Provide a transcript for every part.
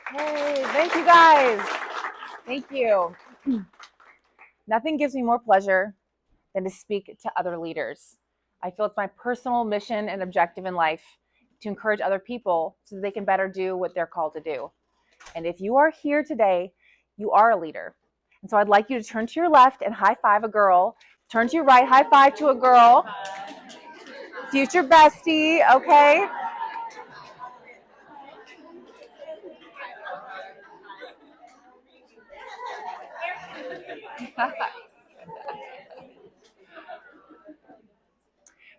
Hey, thank you guys. Thank you. Nothing gives me more pleasure than to speak to other leaders. I feel it's my personal mission and objective in life to encourage other people so that they can better do what they're called to do. And if you are here today, you are a leader. And so I'd like you to turn to your left and high five a girl. Turn to your right, high five to a girl. Future bestie, okay?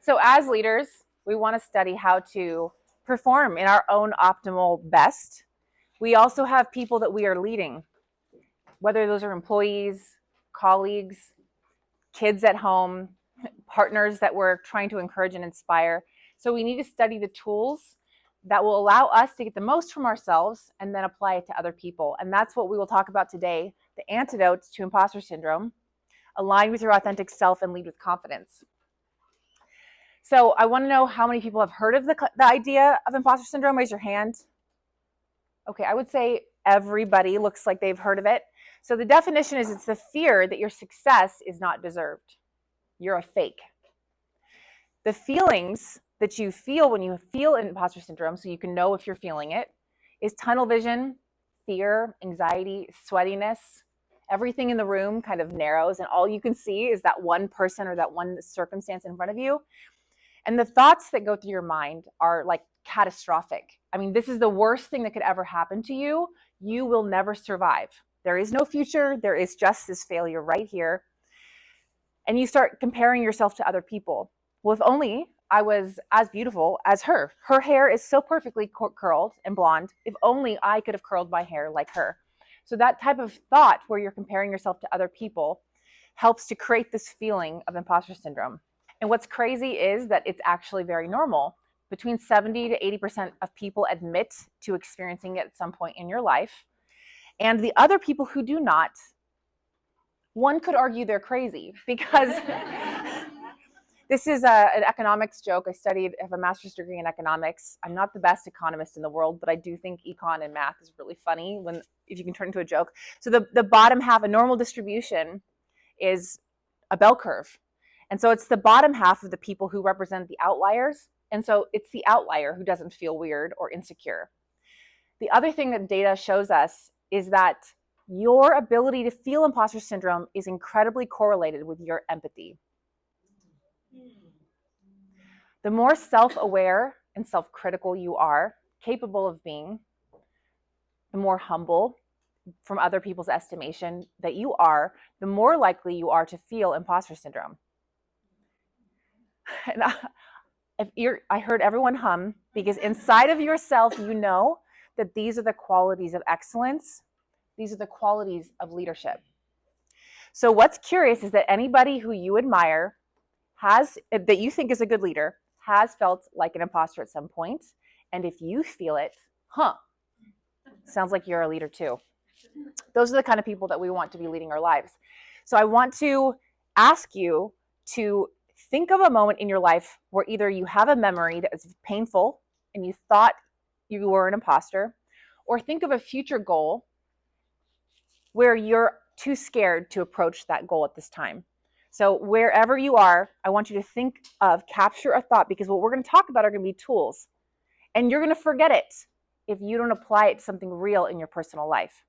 So as leaders, we want to study how to perform in our own optimal best. We also have people that we are leading, whether those are employees, colleagues, kids at home, partners that we're trying to encourage and inspire. So we need to study the tools that will allow us to get the most from ourselves and then apply it to other people. And that's what we will talk about today, the antidotes to imposter syndrome. Align with your authentic self and lead with confidence. So I want to know how many people have heard of the idea of imposter syndrome. Raise your hand. Okay, I would say everybody looks like they've heard of it. So the definition is it's the fear that your success is not deserved. You're a fake. The feelings that you feel when you feel imposter syndrome, so you can know if you're feeling it, is tunnel vision, fear, anxiety, sweatiness. Everything in the room kind of narrows, and all you can see is that one person or that one circumstance in front of you. And the thoughts that go through your mind are like catastrophic. I mean, this is the worst thing that could ever happen to you. You will never survive. There is no future. There is just this failure right here. And you start comparing yourself to other people. Well, if only I was as beautiful as her. Her hair is so perfectly curled and blonde. If only I could have curled my hair like her. So that type of thought where you're comparing yourself to other people helps to create this feeling of imposter syndrome. And what's crazy is that it's actually very normal. Between 70 to 80% of people admit to experiencing it at some point in your life. And the other people who do not, one could argue they're crazy because this is an economics joke. I have a master's degree in economics. I'm not the best economist in the world, but I do think econ and math is really funny if you can turn it into a joke. So the bottom half, a normal distribution, is a bell curve. And so it's the bottom half of the people who represent the outliers. And so it's the outlier who doesn't feel weird or insecure. The other thing that data shows us is that your ability to feel imposter syndrome is incredibly correlated with your empathy. The more self-aware and self-critical you are capable of being, the more humble from other people's estimation that you are, the more likely you are to feel imposter syndrome. And I heard everyone hum because inside of yourself, you know that these are the qualities of excellence. These are the qualities of leadership. So what's curious is that anybody who you admire that you think is a good leader has felt like an imposter at some point. And if you feel it, sounds like you're a leader too. Those are the kind of people that we want to be leading our lives. So I want to ask you to think of a moment in your life where either you have a memory that is painful and you thought you were an imposter, or think of a future goal where you're too scared to approach that goal at this time. So wherever you are, I want you to capture a thought, because what we're going to talk about are going to be tools. And you're going to forget it if you don't apply it to something real in your personal life.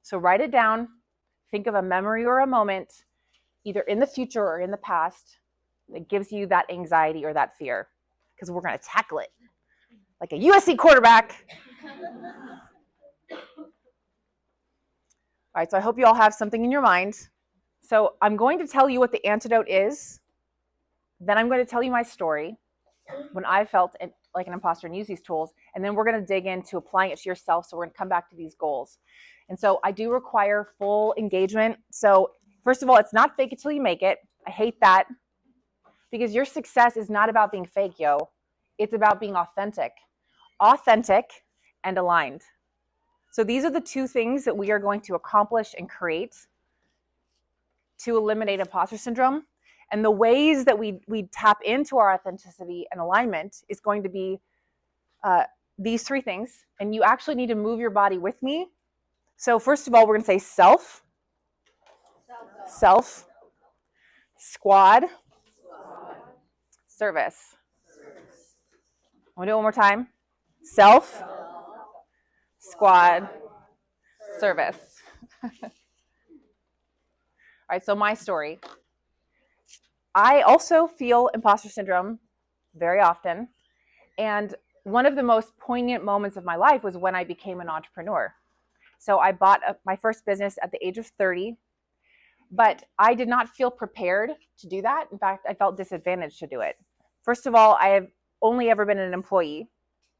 So write it down. Think of a memory or a moment, either in the future or in the past, that gives you that anxiety or that fear, because we're going to tackle it like a USC quarterback. All right, so I hope you all have something in your mind. So I'm going to tell you what the antidote is. Then I'm going to tell you my story when I felt like an imposter and use these tools. And then we're going to dig into applying it to yourself. So we're going to come back to these goals. And so I do require full engagement. So first of all, it's not fake it till you make it. I hate that, because your success is not about being fake, yo. It's about being authentic and aligned. So these are the two things that we are going to accomplish and create to eliminate imposter syndrome. And the ways that we tap into our authenticity and alignment is going to be these three things, and you actually need to move your body with me. So first of all, we're going to say self, self, squad, service. Want to do it one more time? Self, squad, service. All right, so my story. I also feel imposter syndrome very often. And one of the most poignant moments of my life was when I became an entrepreneur. So I bought my first business at the age of 30, but I did not feel prepared to do that. In fact, I felt disadvantaged to do it. First of all, I have only ever been an employee.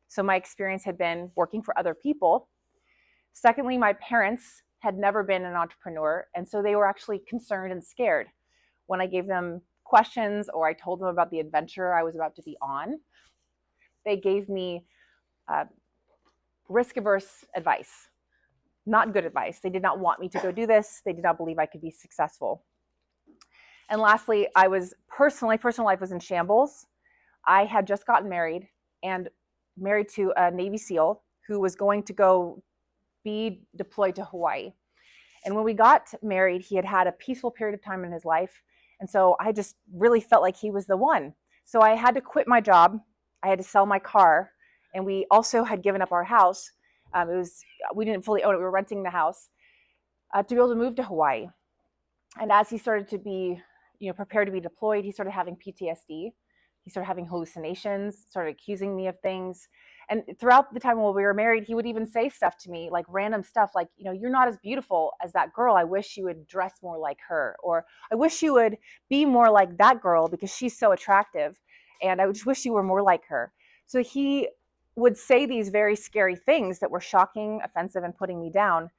So my experience had been working for other people. Secondly, my parents had never been an entrepreneur, and so they were actually concerned and scared when I gave them questions or I told them about the adventure I was about to be on. They gave me risk-averse advice, not good advice. They did not want me to go do this. They did not believe I could be successful. And lastly, my personal life was in shambles. I had just gotten married and married to a Navy SEAL who was going to go be deployed to Hawaii. And when we got married, he had had a peaceful period of time in his life. And so I just really felt like he was the one. So I had to quit my job. I had to sell my car. And we also had given up our house. We didn't fully own it. We were renting the house to be able to move to Hawaii. And as he started to be, prepared to be deployed, he started having PTSD. He started having hallucinations, started accusing me of things. And throughout the time while we were married, he would even say stuff to me, like random stuff, like, you're not as beautiful as that girl. I wish you would dress more like her. Or I wish you would be more like that girl because she's so attractive. And I just wish you were more like her. So he would say these very scary things that were shocking, offensive, and putting me down.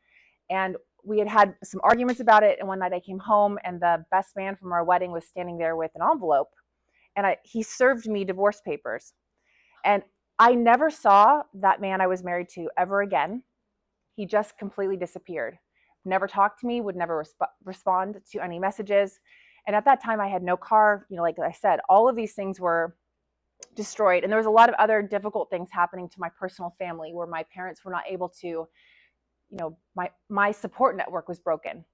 And we had had some arguments about it. And one night I came home and the best man from our wedding was standing there with an envelope. And he served me divorce papers. And I never saw that man I was married to ever again. He just completely disappeared. Never talked to me, would never respond to any messages. And at that time, I had no car. Like I said, all of these things were destroyed. And there was a lot of other difficult things happening to my personal family where my parents were not able to, my support network was broken.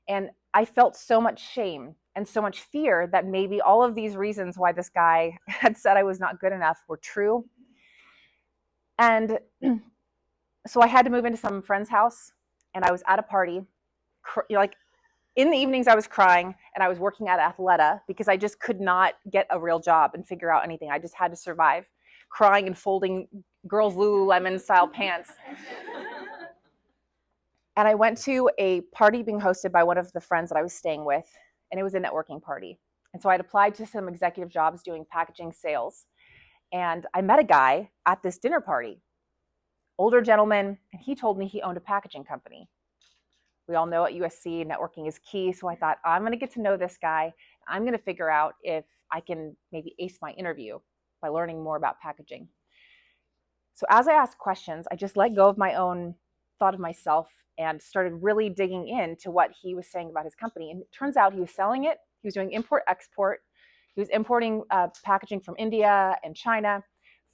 And I felt so much shame and so much fear that maybe all of these reasons why this guy had said I was not good enough were true. And so I had to move into some friend's house, and I was at a party. Like in the evenings, I was crying, and I was working at Athleta because I just could not get a real job and figure out anything. I just had to survive, crying and folding girls' Lululemon style pants. And I went to a party being hosted by one of the friends that I was staying with, and it was a networking party. And so I'd applied to some executive jobs doing packaging sales. And I met a guy at this dinner party, older gentleman, and he told me he owned a packaging company. We all know at USC networking is key. So I thought, I'm going to get to know this guy. I'm going to figure out if I can maybe ace my interview by learning more about packaging. So as I asked questions, I just let go of my own thought of myself and started really digging into what he was saying about his company. And it turns out he was selling it. He was doing import-export. He was importing packaging from India and China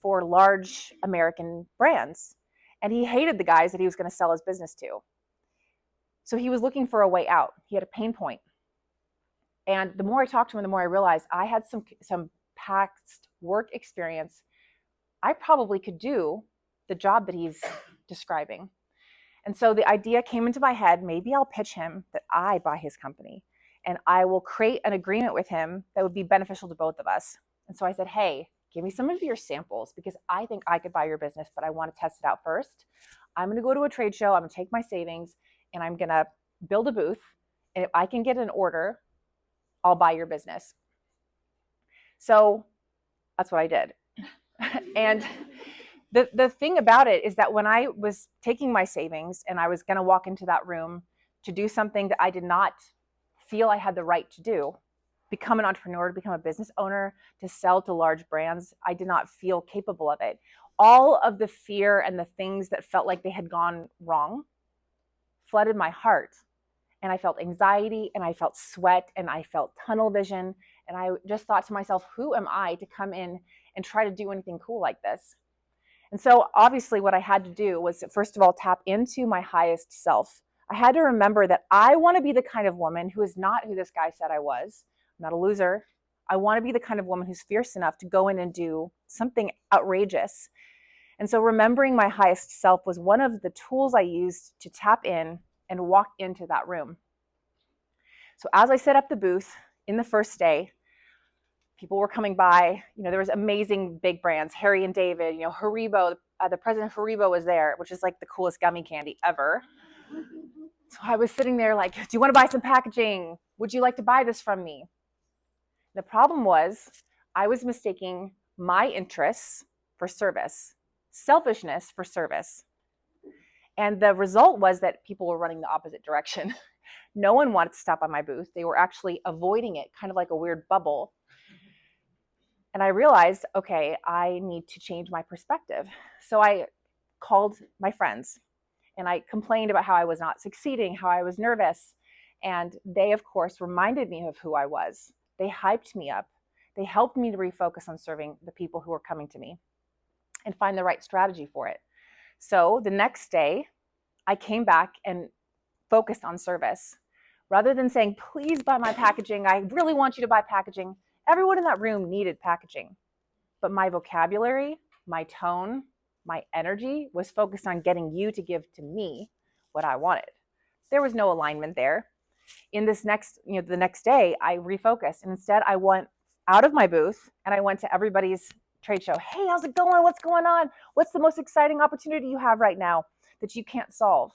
for large American brands. And he hated the guys that he was going to sell his business to. So he was looking for a way out. He had a pain point. And the more I talked to him, the more I realized I had some past work experience. I probably could do the job that he's describing. And so the idea came into my head, maybe I'll pitch him that I buy his company and I will create an agreement with him that would be beneficial to both of us. And so I said, hey, give me some of your samples because I think I could buy your business, but I want to test it out first. I'm going to go to a trade show. I'm going to take my savings and I'm going to build a booth. And if I can get an order, I'll buy your business. So that's what I did. And the thing about it is that when I was taking my savings and I was going to walk into that room to do something that I did not feel I had the right to do, become an entrepreneur, to become a business owner, to sell to large brands, I did not feel capable of it. All of the fear and the things that felt like they had gone wrong flooded my heart. And I felt anxiety and I felt sweat and I felt tunnel vision. And I just thought to myself, who am I to come in and try to do anything cool like this? And so obviously what I had to do was, first of all, tap into my highest self. I had to remember that I want to be the kind of woman who is not who this guy said I was. I'm not a loser. I want to be the kind of woman who's fierce enough to go in and do something outrageous. And so remembering my highest self was one of the tools I used to tap in and walk into that room. So as I set up the booth in the first day, people were coming by. There was amazing big brands, Harry and David, Haribo, the president of Haribo was there, which is like the coolest gummy candy ever. So I was sitting there like, do you want to buy some packaging? Would you like to buy this from me? The problem was I was mistaking my interests for service, selfishness for service. And the result was that people were running the opposite direction. No one wanted to stop by my booth. They were actually avoiding it, kind of like a weird bubble. And I realized, okay, I need to change my perspective. So I called my friends and I complained about how I was not succeeding, how I was nervous. And they, of course, reminded me of who I was. They hyped me up. They helped me to refocus on serving the people who were coming to me and find the right strategy for it. So the next day, I came back and focused on service. Rather than saying, please buy my packaging, I really want you to buy packaging, everyone in that room needed packaging. But my vocabulary, my tone, my energy was focused on getting you to give to me what I wanted. There was no alignment there. In this the next day, I refocused. And instead, I went out of my booth and I went to everybody's trade show. Hey, how's it going? What's going on? What's the most exciting opportunity you have right now that you can't solve?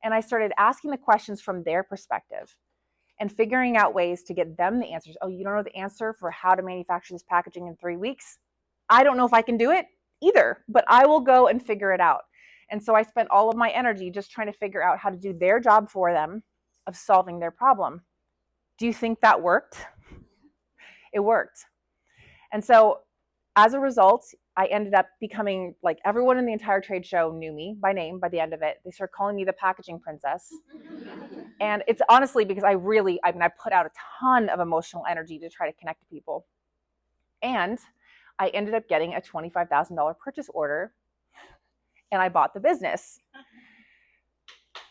And I started asking the questions from their perspective and figuring out ways to get them the answers. Oh, you don't know the answer for how to manufacture this packaging in 3 weeks? I don't know if I can do it either, but I will go and figure it out. And so I spent all of my energy just trying to figure out how to do their job for them of solving their problem. Do you think that worked? It worked. And so as a result, I ended up becoming like everyone in the entire trade show knew me by name by the end of it. They started calling me the packaging princess. And it's honestly because I put out a ton of emotional energy to try to connect to people. And I ended up getting a $25,000 purchase order and I bought the business.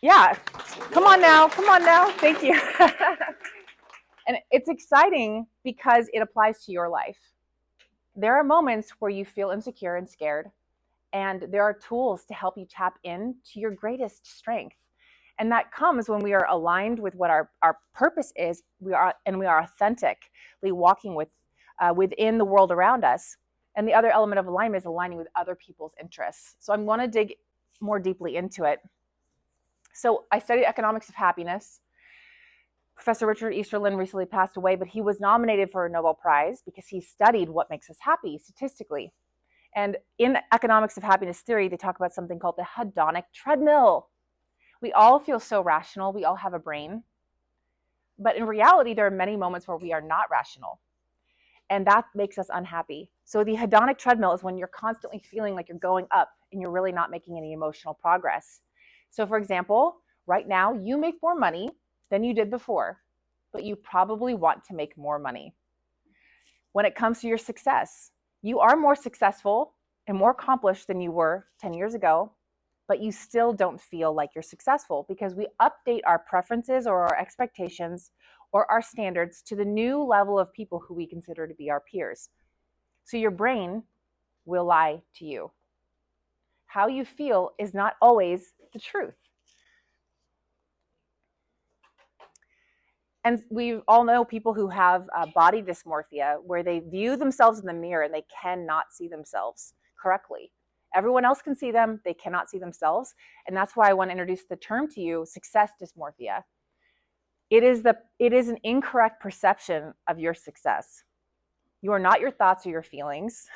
Yeah, come on now. Thank you. And it's exciting because it applies to your life. There are moments where you feel insecure and scared, and there are tools to help you tap into your greatest strength. And that comes when we are aligned with what our purpose is, we are authentically walking within the world around us. And the other element of alignment is aligning with other people's interests. So I'm going to dig more deeply into it. So I studied economics of happiness. Professor Richard Easterlin recently passed away, but he was nominated for a Nobel Prize because he studied what makes us happy statistically. And in economics of happiness theory, they talk about something called the hedonic treadmill. We all feel so rational. We all have a brain. But in reality, there are many moments where we are not rational. And that makes us unhappy. So the hedonic treadmill is when you're constantly feeling like you're going up and you're really not making any emotional progress. So for example, right now, you make more money than you did before, but you probably want to make more money. When it comes to your success, you are more successful and more accomplished than you were 10 years ago, but you still don't feel like you're successful because we update our preferences or our expectations or our standards to the new level of people who we consider to be our peers. So your brain will lie to you. How you feel is not always the truth. And we all know people who have body dysmorphia, where they view themselves in the mirror and they cannot see themselves correctly. Everyone else can see them, they cannot see themselves. And that's why I want to introduce the term to you, success dysmorphia. It is an incorrect perception of your success. You are not your thoughts or your feelings.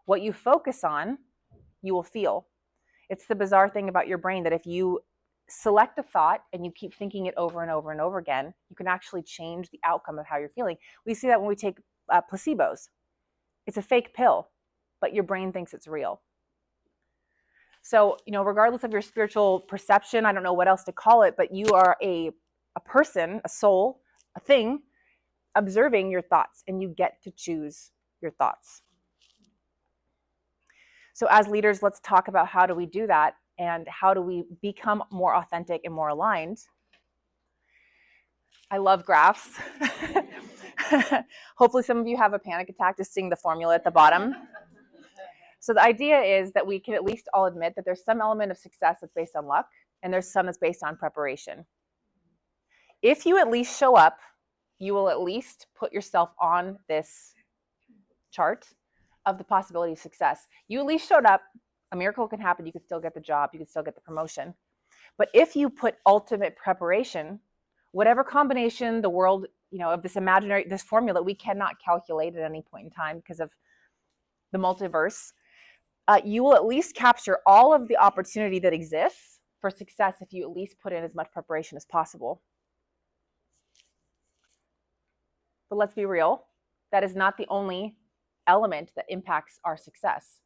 What you focus on, you will feel. It's the bizarre thing about your brain that if you select a thought and you keep thinking it over and over and over again, you can actually change the outcome of how you're feeling. We see that when we take placebos. It's a fake pill, but your brain thinks it's real. So, regardless of your spiritual perception, I don't know what else to call it, but you are a person, a soul, a thing, observing your thoughts, and you get to choose your thoughts. So as leaders, let's talk about how do we do that and how do we become more authentic and more aligned. I love graphs. Hopefully some of you have a panic attack just seeing the formula at the bottom. So the idea is that we can at least all admit that there's some element of success that's based on luck, and there's some that's based on preparation. If you at least show up, you will at least put yourself on this chart of the possibility of success. You at least showed up, a miracle can happen, you can still get the job, you can still get the promotion. But if you put ultimate preparation, whatever combination the world, of this formula we cannot calculate at any point in time because of the multiverse, you will at least capture all of the opportunity that exists for success if you at least put in as much preparation as possible. But let's be real, that is not the only element that impacts our success.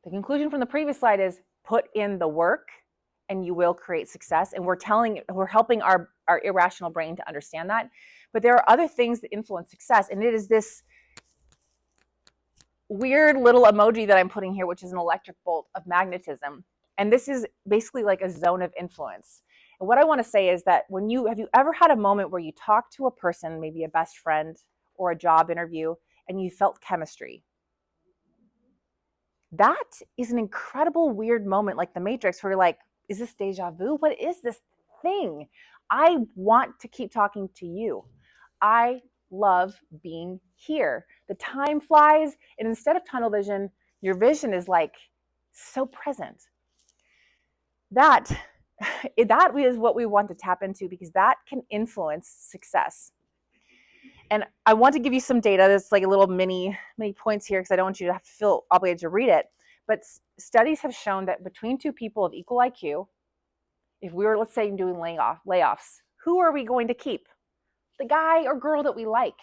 The conclusion from the previous slide is put in the work and you will create success. And we're helping our irrational brain to understand that. But there are other things that influence success. And it is this weird little emoji that I'm putting here, which is an electric bolt of magnetism. And this is basically like a zone of influence. And what I want to say is that have you ever had a moment where you talk to a person, maybe a best friend or a job interview, and you felt chemistry? That is an incredible weird moment, like the Matrix, where you're like, is this deja vu? What is this thing? I want to keep talking to you. I love being here. The time flies, and instead of tunnel vision, your vision is like so present. That is what we want to tap into, because that can influence success. And I want to give you some data that's like a little mini points here, because I don't want you to have to feel obligated to read it. But studies have shown that between two people of equal IQ, if we were, let's say, doing layoffs, who are we going to keep? The guy or girl that we like.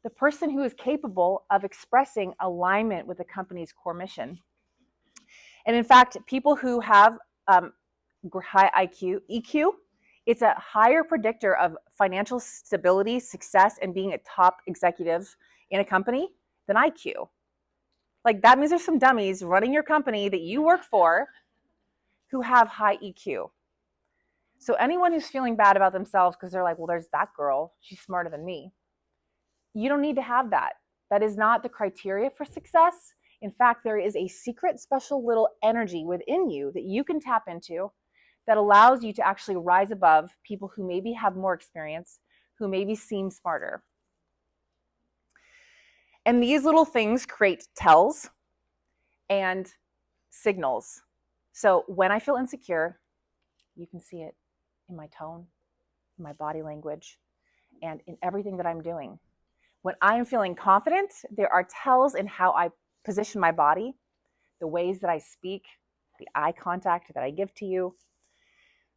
The person who is capable of expressing alignment with the company's core mission. And in fact, people who have high IQ, EQ, it's a higher predictor of financial stability, success, and being a top executive in a company than IQ. Like, that means there's some dummies running your company that you work for who have high EQ. So anyone who's feeling bad about themselves because they're like, well, there's that girl, she's smarter than me. You don't need to have that. That is not the criteria for success. In fact, there is a secret, special little energy within you that you can tap into that allows you to actually rise above people who maybe have more experience, who maybe seem smarter. And these little things create tells and signals. So when I feel insecure, you can see it in my tone, in my body language, and in everything that I'm doing. When I'm feeling confident, there are tells in how I position my body, the ways that I speak, the eye contact that I give to you.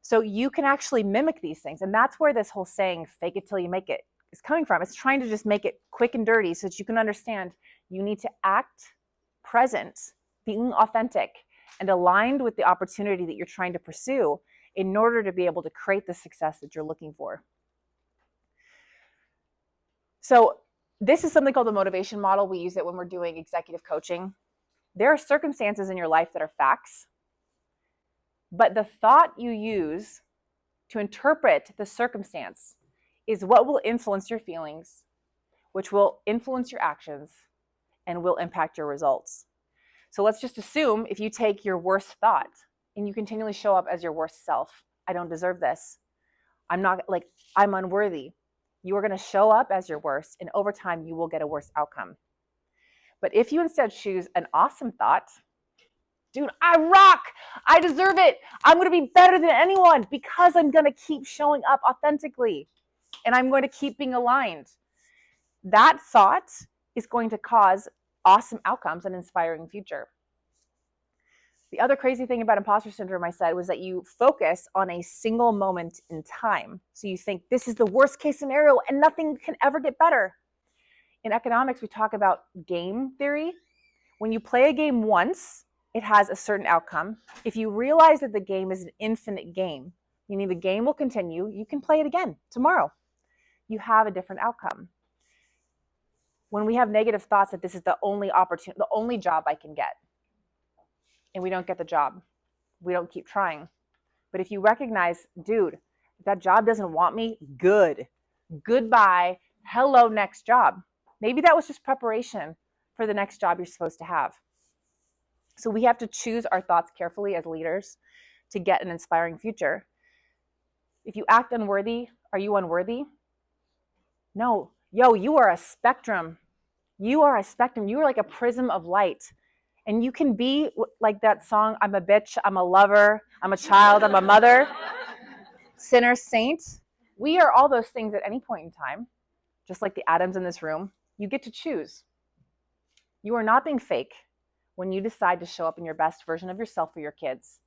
So you can actually mimic these things. And that's where this whole saying, fake it till you make it, is coming from. It's trying to just make it quick and dirty so that you can understand you need to act present, being authentic, and aligned with the opportunity that you're trying to pursue in order to be able to create the success that you're looking for. So this is something called the motivation model. We use it when we're doing executive coaching. There are circumstances in your life that are facts, but the thought you use to interpret the circumstance is what will influence your feelings, which will influence your actions, and will impact your results. So let's just assume if you take your worst thought and you continually show up as your worst self, I don't deserve this, I'm unworthy. You are going to show up as your worst, and over time you will get a worse outcome. But if you instead choose an awesome thought, dude, I rock, I deserve it, I'm going to be better than anyone because I'm going to keep showing up authentically and I'm going to keep being aligned. That thought is going to cause awesome outcomes and inspiring future. The other crazy thing about imposter syndrome, I said, was that you focus on a single moment in time. So you think this is the worst case scenario and nothing can ever get better. In economics, we talk about game theory. When you play a game once, it has a certain outcome. If you realize that the game is an infinite game, meaning the game will continue, you can play it again tomorrow. You have a different outcome. When we have negative thoughts that this is the only opportunity, the only job I can get, and we don't get the job. We don't keep trying. But if you recognize, dude, if that job doesn't want me, good. Goodbye. Hello, next job. Maybe that was just preparation for the next job you're supposed to have. So we have to choose our thoughts carefully as leaders to get an inspiring future. If you act unworthy, are you unworthy? No. Yo, you are a spectrum. You are a spectrum. You are like a prism of light. And you can be like that song, I'm a bitch, I'm a lover, I'm a child, I'm a mother, sinner, saint. We are all those things at any point in time, just like the atoms in this room. You get to choose. You are not being fake when you decide to show up in your best version of yourself for your kids.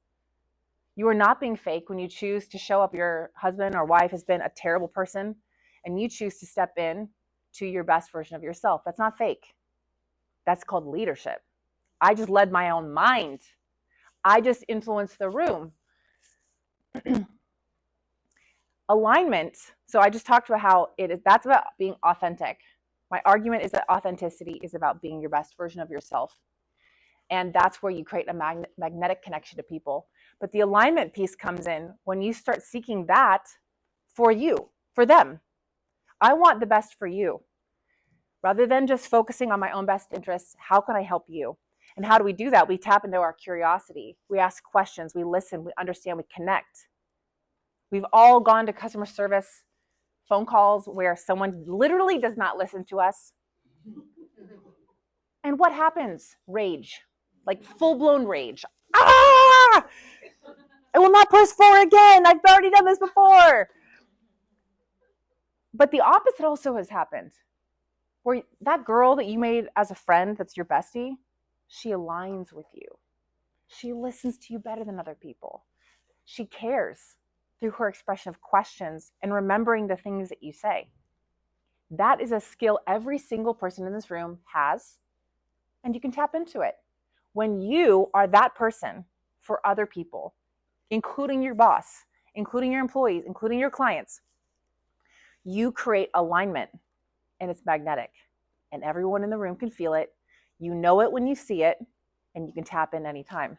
You are not being fake when you choose to show up. Your husband or wife has been a terrible person and you choose to step in to your best version of yourself. That's not fake. That's called leadership. I just led my own mind. I just influenced the room. Alignment. So I just talked about how that's about being authentic. My argument is that authenticity is about being your best version of yourself. And that's where you create a magnetic connection to people. But the alignment piece comes in when you start seeking that for you, for them. I want the best for you. Rather than just focusing on my own best interests, how can I help you? And how do we do that? We tap into our curiosity. We ask questions. We listen. We understand. We connect. We've all gone to customer service phone calls where someone literally does not listen to us. And what happens? Rage. Like full-blown rage. Ah! I will not press 4 again. I've already done this before. But the opposite also has happened. Where that girl that you made as a friend, that's your bestie, she aligns with you. She listens to you better than other people. She cares through her expression of questions and remembering the things that you say. That is a skill every single person in this room has, and you can tap into it. When you are that person for other people, including your boss, including your employees, including your clients, you create alignment, and it's magnetic. And everyone in the room can feel it. You know it when you see it, and you can tap in anytime.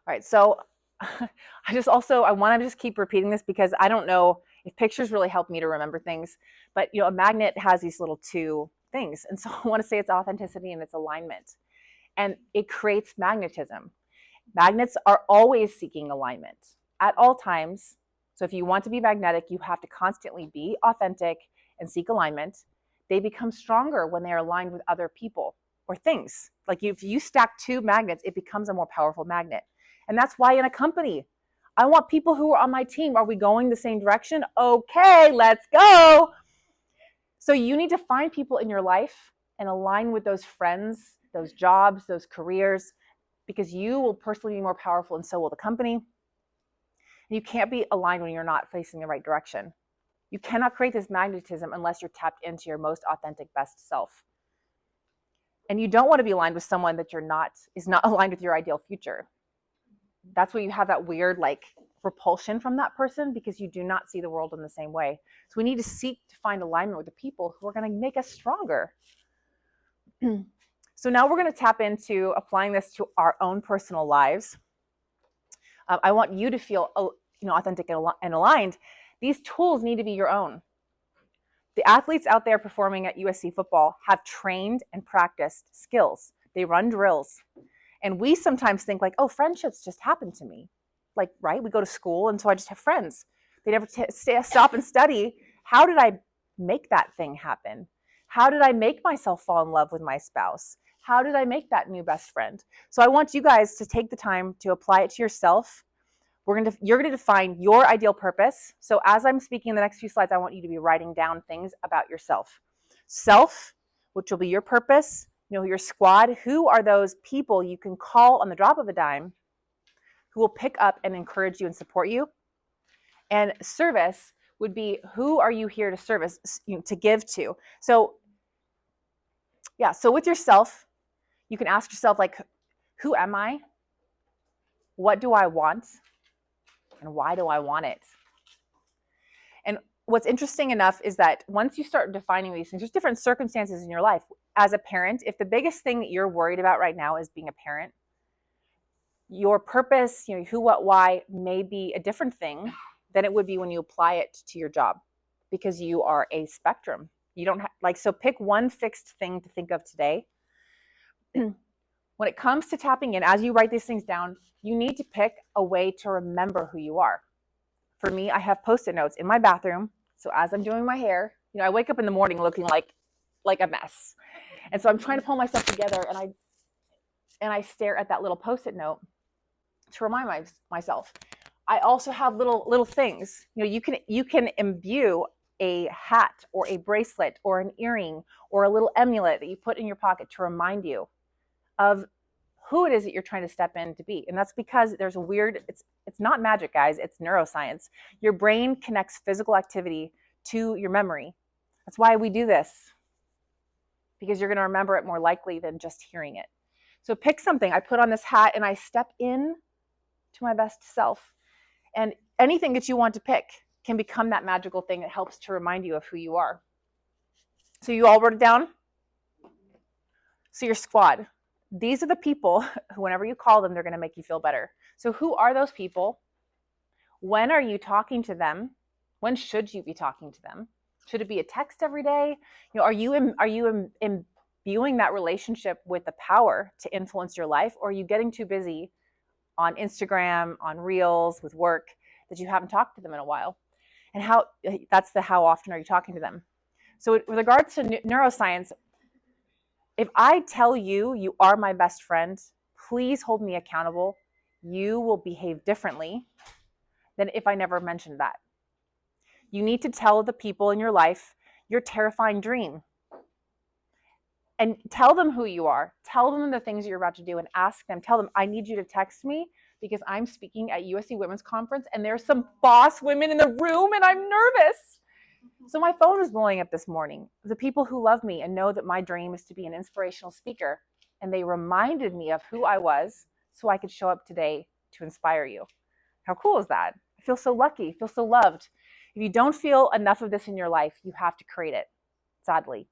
All right, so I want to just keep repeating this because I don't know if pictures really help me to remember things, but a magnet has these little two things. And so I want to say it's authenticity and it's alignment. And it creates magnetism. Magnets are always seeking alignment at all times. So if you want to be magnetic, you have to constantly be authentic and seek alignment. They become stronger when they are aligned with other people or things. Like if you stack two magnets, it becomes a more powerful magnet. And that's why in a company, I want people who are on my team. Are we going the same direction? Okay, let's go. So you need to find people in your life and align with those friends, those jobs, those careers, because you will personally be more powerful and so will the company. You can't be aligned when you're not facing the right direction. You cannot create this magnetism unless you're tapped into your most authentic, best self. And you don't want to be aligned with someone that is not aligned with your ideal future. That's where you have that weird repulsion from that person because you do not see the world in the same way. So we need to seek to find alignment with the people who are going to make us stronger. So now we're going to tap into applying this to our own personal lives. I want you to feel authentic and aligned. These tools need to be your own. The athletes out there performing at USC football have trained and practiced skills. They run drills. And we sometimes think friendships just happen to me. Right? We go to school and so I just have friends. They never stop and study. How did I make that thing happen? How did I make myself fall in love with my spouse? How did I make that new best friend? So I want you guys to take the time to apply it to yourself. You're going to define your ideal purpose. So as I'm speaking in the next few slides, I want you to be writing down things about yourself. Self, which will be your purpose, your squad. Who are those people you can call on the drop of a dime who will pick up and encourage you and support you? And service would be, who are you here to service, to give to? So yeah, so with yourself, you can ask yourself, who am I? What do I want? And why do I want it? And what's interesting enough is that once you start defining these things, there's different circumstances in your life. as a parent, if the biggest thing that you're worried about right now is being a parent, your purpose, who, what, why may be a different thing than it would be when you apply it to your job, because you are a spectrum. You don't so pick one fixed thing to think of today. When it comes to tapping in, as you write these things down, you need to pick a way to remember who you are. For me, I have Post-it notes in my bathroom. So as I'm doing my hair, I wake up in the morning looking like a mess. And so I'm trying to pull myself together, and I stare at that little Post-it note to remind myself. I also have little things. You can imbue a hat or a bracelet or an earring or a little amulet that you put in your pocket to remind you of who it is that you're trying to step in to be. And that's because there's a weird, it's not magic, guys, it's neuroscience. Your brain connects physical activity to your memory. That's why we do this, because you're going to remember it more likely than just hearing it. So pick something. I put on this hat and I step in to my best self. And anything that you want to pick can become that magical thing that helps to remind you of who you are. So you all wrote it down? So your squad. These are the people who, whenever you call them, they're going to make you feel better. So who are those people? When are you talking to them? When should you be talking to them? Should it be a text every day? Are you imbuing that relationship with the power to influence your life, or are you getting too busy on Instagram, on Reels, with work, that you haven't talked to them in a while? And how often are you talking to them? So with regards to neuroscience, if I tell you you are my best friend, please hold me accountable, you will behave differently than if I never mentioned that. You need to tell the people in your life your terrifying dream. And tell them who you are. Tell them the things you're about to do, and ask them, tell them, I need you to text me because I'm speaking at USC Women's Conference and there's some boss women in the room and I'm nervous. So my phone was blowing up this morning. The people who love me and know that my dream is to be an inspirational speaker, and they reminded me of who I was so I could show up today to inspire you. How cool is that? I feel so lucky, I feel so loved. If you don't feel enough of this in your life, you have to create it, sadly.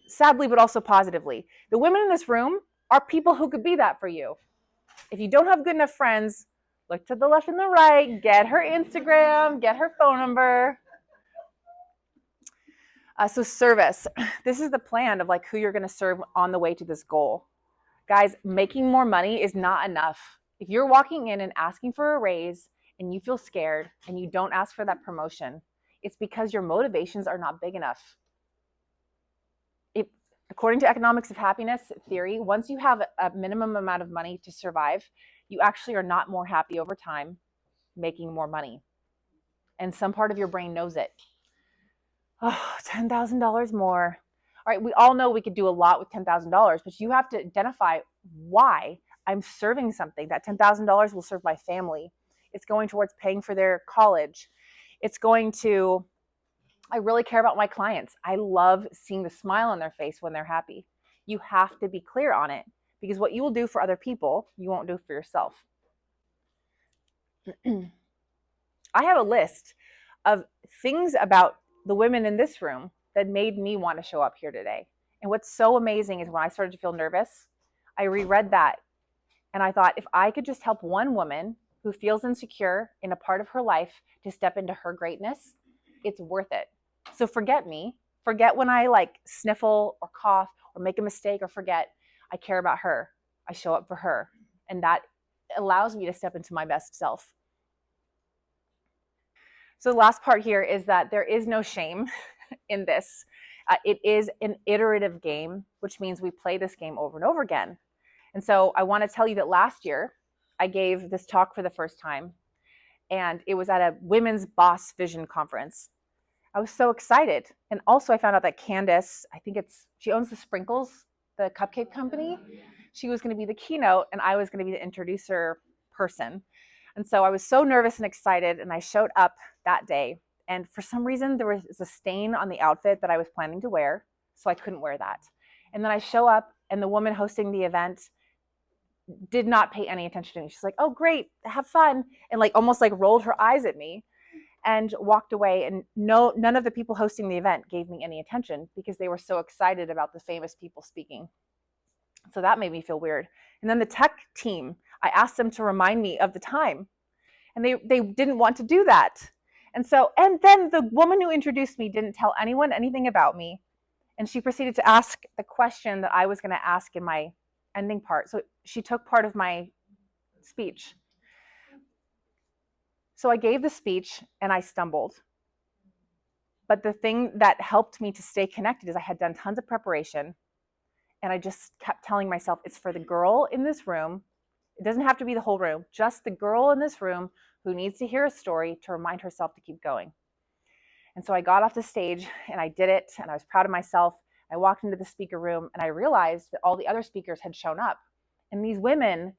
Sadly, but also positively. The women in this room are people who could be that for you. If you don't have good enough friends, look to the left and the right, get her Instagram, get her phone number. So service. This is the plan of who you're going to serve on the way to this goal. Guys, making more money is not enough. If you're walking in and asking for a raise and you feel scared and you don't ask for that promotion, it's because your motivations are not big enough. According to economics of happiness theory, once you have a minimum amount of money to survive, you actually are not more happy over time making more money. And some part of your brain knows it. Oh, $10,000 more. All right, we all know we could do a lot with $10,000, but you have to identify why I'm serving something. That $10,000 will serve my family. It's going towards paying for their college. It's going to, I really care about my clients. I love seeing the smile on their face when they're happy. You have to be clear on it, because what you will do for other people, you won't do for yourself. I have a list of things about the women in this room that made me want to show up here today. And what's so amazing is when I started to feel nervous, I reread that and I thought, if I could just help one woman who feels insecure in a part of her life to step into her greatness, it's worth it. So forget me. Forget when I sniffle or cough or make a mistake or forget. I care about her. I show up for her. And that allows me to step into my best self. So the last part here is that there is no shame in this. It is an iterative game, which means we play this game over and over again. And so I want to tell you that last year, I gave this talk for the first time, and it was at a Women's Boss Vision conference. I was so excited. And also I found out that Candace, she owns the Sprinkles, the cupcake company. She was going to be the keynote and I was going to be the introducer person. And so I was so nervous and excited, and I showed up that day. And for some reason, there was a stain on the outfit that I was planning to wear, so I couldn't wear that. And then I show up, and the woman hosting the event did not pay any attention to me. She's like, "Oh, great, have fun," and almost rolled her eyes at me. and walked away. And none of the people hosting the event gave me any attention because they were so excited about the famous people speaking. So that made me feel weird. And then the tech team, I asked them to remind me of the time, and they didn't want to do that. And then the woman who introduced me didn't tell anyone anything about me. And she proceeded to ask the question that I was going to ask in my ending part. So she took part of my speech. So I gave the speech and I stumbled. But the thing that helped me to stay connected is I had done tons of preparation. And I just kept telling myself, it's for the girl in this room. It doesn't have to be the whole room, just the girl in this room who needs to hear a story to remind herself to keep going. And so I got off the stage and I did it, and I was proud of myself. I walked into the speaker room and I realized that all the other speakers had shown up. And these women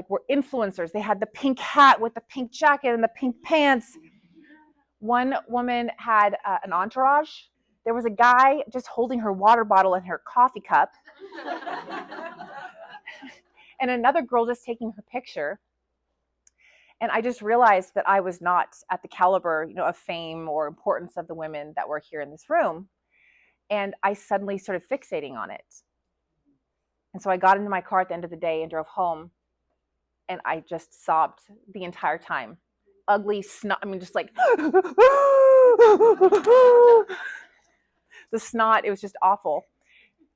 were influencers. They had the pink hat with the pink jacket and the pink pants. One woman had an entourage. There was a guy just holding her water bottle and her coffee cup. And another girl just taking her picture. And I just realized that I was not at the caliber, of fame or importance of the women that were here in this room. And I suddenly started fixating on it. And so I got into my car at the end of the day and drove home. And I just sobbed the entire time. Ugly snot, just like, the snot, it was just awful.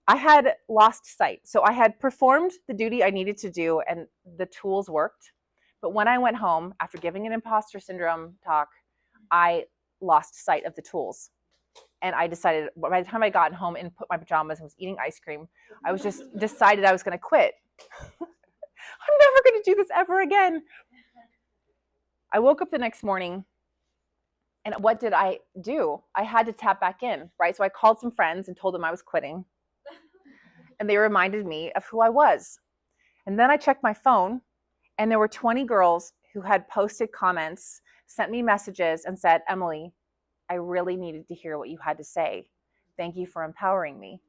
I had lost sight. So I had performed the duty I needed to do and the tools worked. But when I went home after giving an imposter syndrome talk, I lost sight of the tools. And I decided, by the time I got home and put my pajamas and was eating ice cream, I was just decided I was going to quit. I'm never going to do this ever again. I woke up the next morning, and what did I do? I had to tap back in, right? So I called some friends and told them I was quitting. And they reminded me of who I was. And then I checked my phone, and there were 20 girls who had posted comments, sent me messages, and said, Emily, I really needed to hear what you had to say. Thank you for empowering me.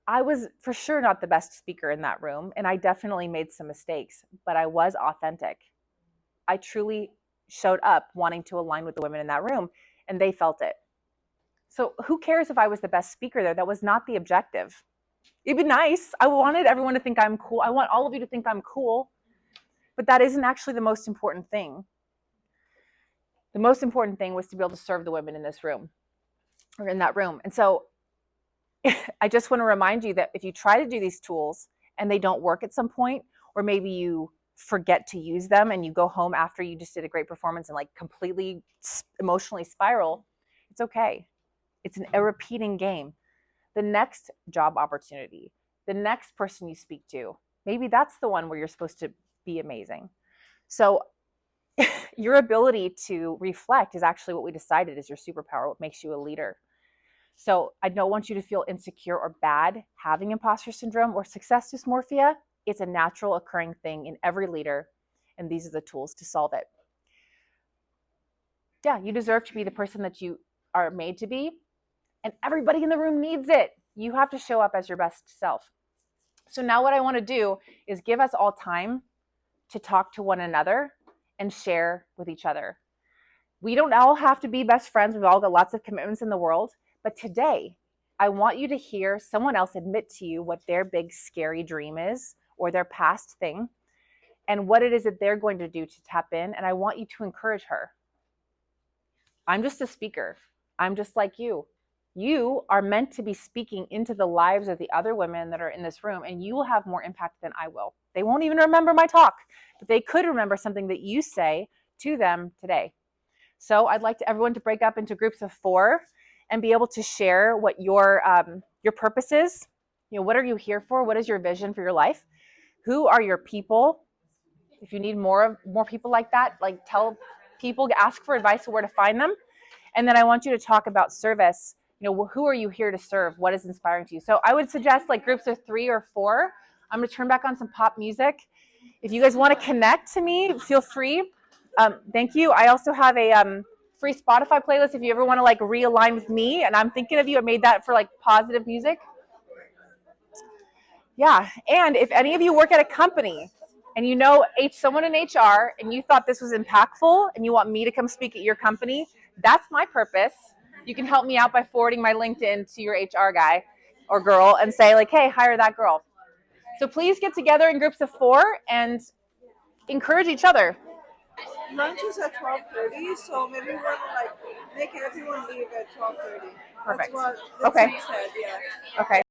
I was for sure not the best speaker in that room, and I definitely made some mistakes, but I was authentic. I truly showed up wanting to align with the women in that room, and they felt it. So who cares if I was the best speaker there? That was not the objective. It'd be nice. I wanted everyone to think I'm cool. I want all of you to think I'm cool, but that isn't actually the most important thing. The most important thing was to be able to serve the women in this room, or in that room. And so I just want to remind you that if you try to do these tools and they don't work at some point, or maybe you forget to use them and you go home after you just did a great performance and completely emotionally spiral, it's okay. It's a repeating game. The next job opportunity, the next person you speak to, maybe that's the one where you're supposed to be amazing. So your ability to reflect is actually what we decided is your superpower, what makes you a leader. So I don't want you to feel insecure or bad having imposter syndrome or success dysmorphia. It's a natural occurring thing in every leader, and these are the tools to solve it. Yeah, you deserve to be the person that you are made to be, and everybody in the room needs it. You have to show up as your best self. So now what I want to do is give us all time to talk to one another and share with each other. We don't all have to be best friends. We've all got lots of commitments in the world. But today, I want you to hear someone else admit to you what their big scary dream is, or their past thing, and what it is that they're going to do to tap in. And I want you to encourage her. I'm just a speaker. I'm just like you. You are meant to be speaking into the lives of the other women that are in this room, and you will have more impact than I will. They won't even remember my talk, but they could remember something that you say to them today. So I'd like everyone to break up into groups of 4 and be able to share what your purpose is. What are you here for? What is your vision for your life? Who are your people? If you need more people like that, tell people, ask for advice of where to find them. And then I want you to talk about service. Who are you here to serve? What is inspiring to you? So I would suggest groups of 3 or 4. I'm going to turn back on some pop music. If you guys want to connect to me, feel free. Thank you. I also have a free Spotify playlist if you ever want to realign with me. And I'm thinking of you. I made that for positive music. Yeah. And if any of you work at a company and you know someone in HR and you thought this was impactful and you want me to come speak at your company, that's my purpose. You can help me out by forwarding my LinkedIn to your HR guy or girl and say like, hey, hire that girl. So please get together in groups of 4 and encourage each other. Lunch is at 12:30, so maybe we're like make everyone leave at 12:30. Perfect. That's what the Okay. team said, yeah. Okay.